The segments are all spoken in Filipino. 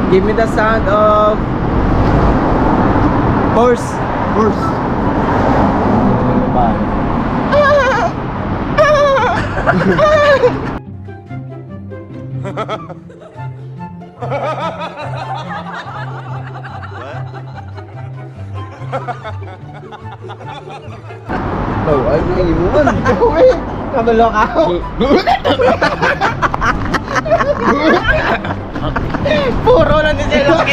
Give me the sound of horse. Horse. Oh, ay naimuan. Uy, kabalo ka. Puro lang din sila.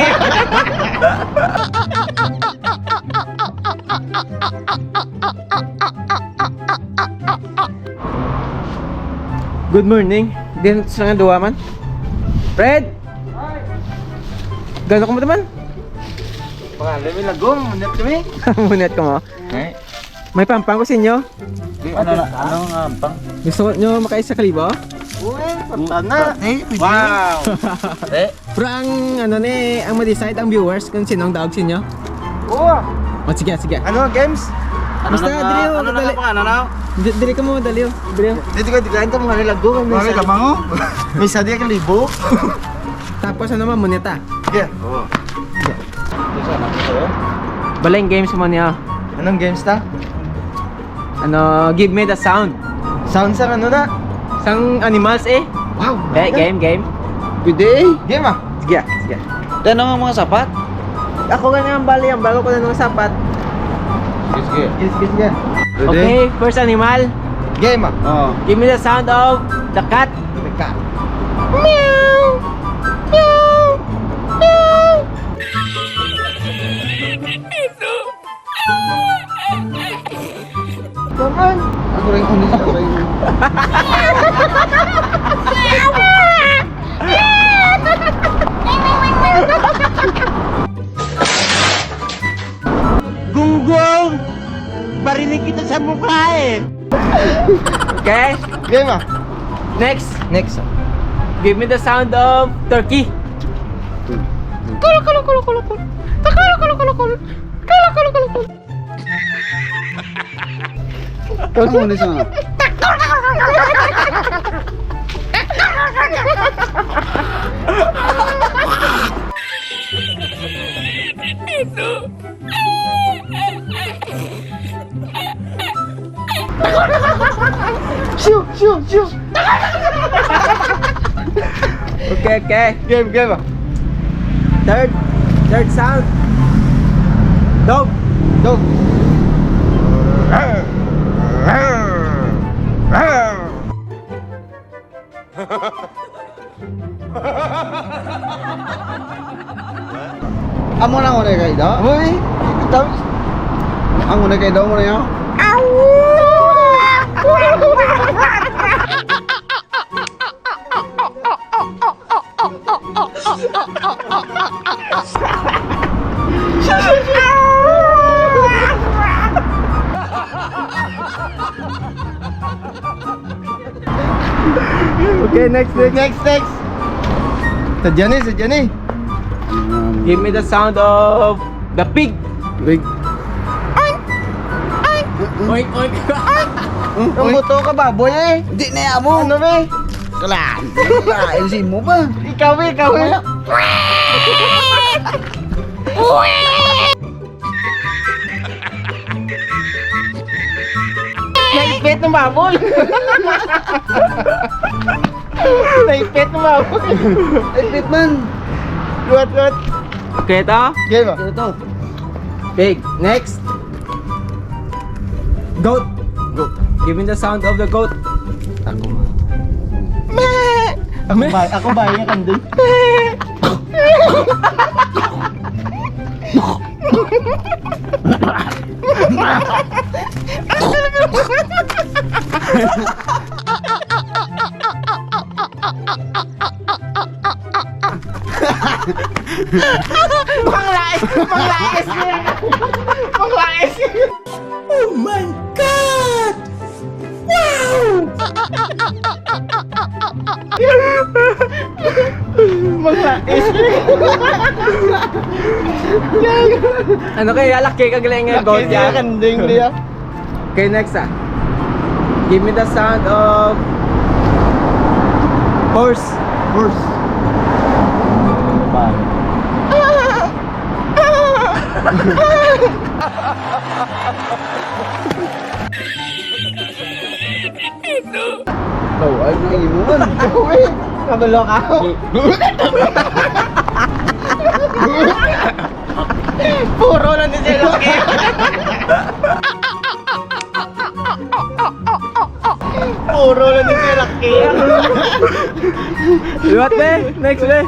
Good morning. Din sa nga duwa man. Fred. Gano ka mo naman? Pangalan may lagom, munat kami. Munat ko mo. May pampang ko sa inyo. Ano nga pang? Gusto nyo makaisa kalibo? Uy, pantana. Wow. Pero ang ano ni, ang ma-decide ang viewers kung sino ang dawag sa inyo. Oo. O sige, sige. Ano games? Basta dali Ano na nga ano na? Dili ka mo, dali dali. Dito ko diklain ta mga lagom. Mga kamango. May sadya ka libo. Tapos ano man, munita. Yeah. Oo. Balang games mo niya. Anong games ta? Ano, give me the sound. Sound sa ano na? Sang animals eh. Wow. Game. Pwede eh. Game ah. Sige, sige. Ano nga mga sapat? Ako ganyan ang bali, ang bago ko na ng sapat. Sige. Sige. Okay, first animal. Game ah. Oo. Give me the sound of the cat. The cat. Meow. Meow. Meow. Kaman. Ako rin unis ako rin. Gunggong! Barinig kita sa mukha eh. Okay, Game ah. next. Next. Give me the sound of turkey. Kulo kulo kulo kulo kulo. Kulo kulo kulo kulo. Kulo kulo kulo kulo. Kau mo unis ah. Shoo, shoo, shoo. Okay, okay. Game ah. Third sound. Dog. Dog. Amo na ngone kay daw. Uy, daw. Ang ngone kay daw mo na yo. Okay, next. Next. Sadya ni. Give me the sound of the pig. Wait. Oink oink. Ang buto ka baboy eh. Di na mo. Ano be? Kalan. Ayusin mo ba? Ikaw eh. Naipit ng baboy. Naipit man. What? Okay, ito. Game ah. Ito. Pig. Next. Goat. Go. Give me the sound of the goat. Ako ba yung kandun? Manglais niya. Oh my God! Wow! Manglais. Ano kaya laki kagaling nga goat Kaya yan? kanding dia. Okay, next ah. Give me the sound of horse. Horse. Kabalo ka. Puro lang din sila laki. Puro lang din sila laki. What be? Next be.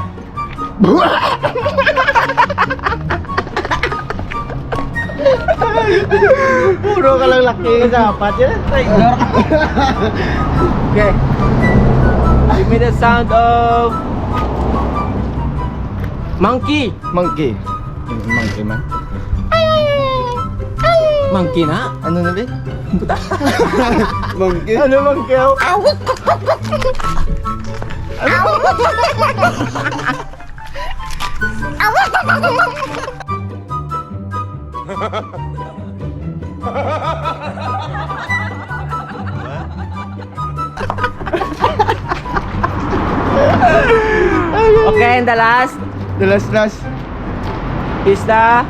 Puro ka lang laki sa apat yan. Okay. Give me the sound of monkey. Monkey. Monkey man. Monkey na? Ano na ba? Monkey. Ano monkey? Okay, and the last The last. is the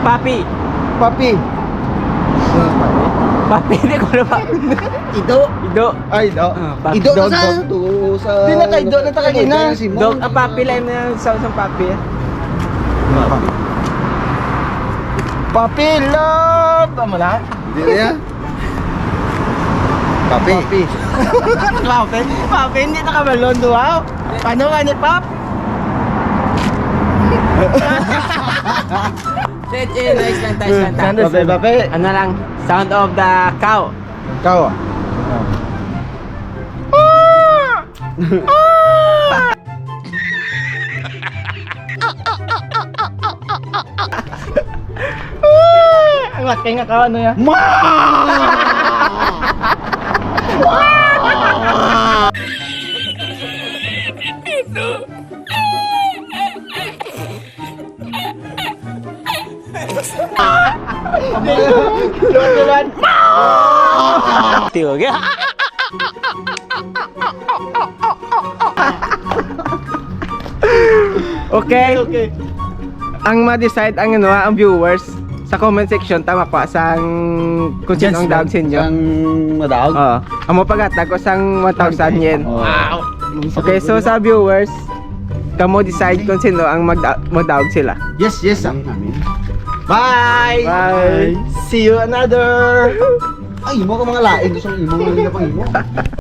puppy. Papi. Puppy, hindi ko na pa. Ido. Ido. Ay, do. Papi. Ido na sa. Do sa. Di na kay do na ta kanina. Si Dog, ang puppy line na sound ng puppy. Papi love. Tama na? Hindi na yan. Papi. Puppy, hindi na kamalon, wow. Paano nga ni Pop? Nice lang tayo. Papi. Ano lang, sound of the cow. Ikaw ah. Ang laki nga kaw, ano yan? Tiwag ya. Okay. Ang ma-decide ang ano ang viewers sa comment section tama pa sang kung sino ang dog sa inyo. Ang madaog. Oo. Amo pagatag ko sang 1,000 yen. Wow. Okay, so sa viewers, kamo decide kung sino ang mag-dog sila. Yes. Bye. Bye. See you another. Ay, imo ka mga laing. Gusto mo imo nga pang imo.